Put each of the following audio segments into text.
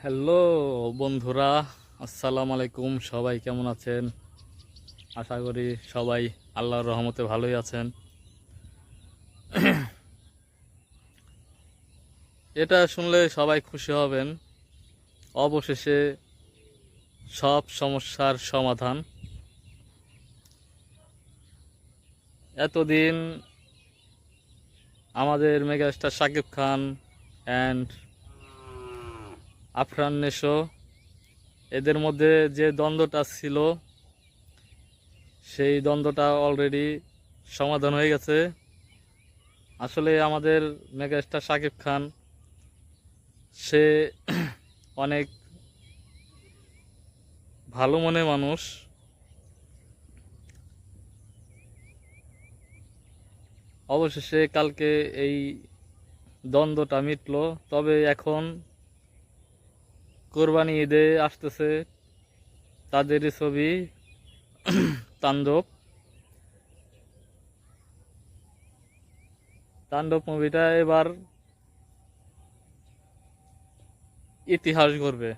Hello বন্ধুরা, আসসালামু আলাইকুম। সবাই কেমন আছেন? আশা করি সবাই আল্লাহর রহমতে ভালোই আছেন। এটা শুনলে সবাই খুশি হবেন। অবশেষে সব সমস্যার সমাধান। এতদিন আমাদের মেগাস্টার শাকিব খান অ্যান্ড আফরান নেশো, এদের মধ্যে যে দ্বন্দ্বটা ছিল সেই দ্বন্দ্বটা অলরেডি সমাধান হয়ে গেছে। আসলে আমাদের মেগাস্টার শাকিব খান সে অনেক ভালো মনের মানুষ। অবশেষে কালকে এই দ্বন্দ্বটা মিটলো। তবে এখন কোরবানি ঈদে আসতেছে তাদেরই ছবি তাণ্ডব। তাণ্ডব মুভিটা এবার ইতিহাস গড়বে।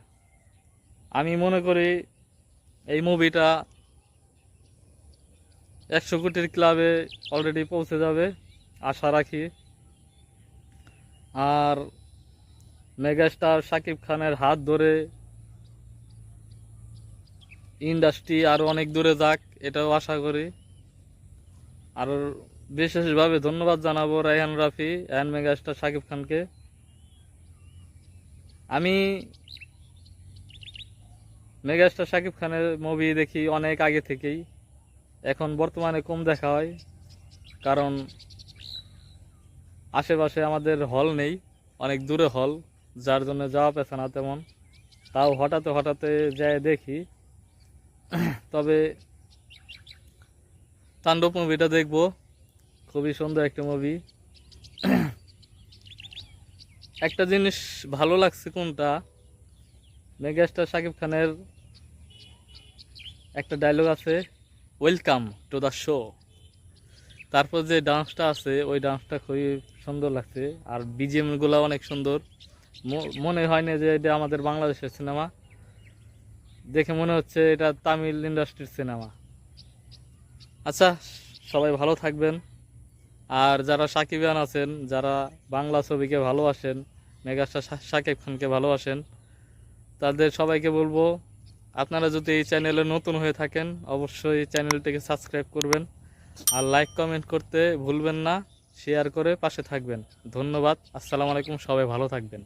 আমি মনে করি এই মুভিটা 100 কোটির ক্লাবে অলরেডি পৌঁছে যাবে, আশা রাখি। আর মেগাস্টার শাকিব খানের হাত ধরে ইন্ডাস্ট্রি আরও অনেক দূরে যাক, এটাও আশা করি। আর বিশেষভাবে ধন্যবাদ জানাবো রায়হান রাফি অ্যান্ড মেগাস্টার শাকিব খানকে। আমি মেগাস্টার শাকিব খানের মুভি দেখি অনেক আগে থেকেই, এখন বর্তমানে কম দেখা হয়, কারণ আশেপাশে আমাদের হল নেই, অনেক দূরে হল, যার জন্য যাওয়া পেছে না তেমন। তাও হঠাৎ হঠাৎ যায় দেখি। তবে তাণ্ডব মুভিটা দেখবো, খুবই সুন্দর একটা মুভি। একটা জিনিস ভালো লাগছে, কোনটা, মেগাস্টার শাকিব খানের একটা ডায়লগ আছে, ওয়েলকাম টু দ্য শো। তারপর যে ডান্সটা আছে ওই ডান্সটা খুবই সুন্দর লাগছে। আর বিজিএম গুলো অনেক সুন্দর। মনে হয় না যে এটা আমাদের বাংলাদেশের সিনেমা, দেখে মনে হচ্ছে এটা তামিল ইন্ডাস্ট্রির সিনেমা। আচ্ছা, সবাই ভালো থাকবেন। আর যারা সাকিবিয়ান আছেন, যারা বাংলা ছবিকে ভালোবাসেন, মেগাস্টার শাকিব খানকে ভালোবাসেন, তাদের সবাইকে বলবো, আপনারা যদি এই চ্যানেলে নতুন হয়ে থাকেন অবশ্যই চ্যানেলটিকে সাবস্ক্রাইব করবেন। আর লাইক কমেন্ট করতে ভুলবেন না, শেয়ার করে পাশে থাকবেন। ধন্যবাদ। আসসালামু আলাইকুম। সবাই ভালো থাকবেন।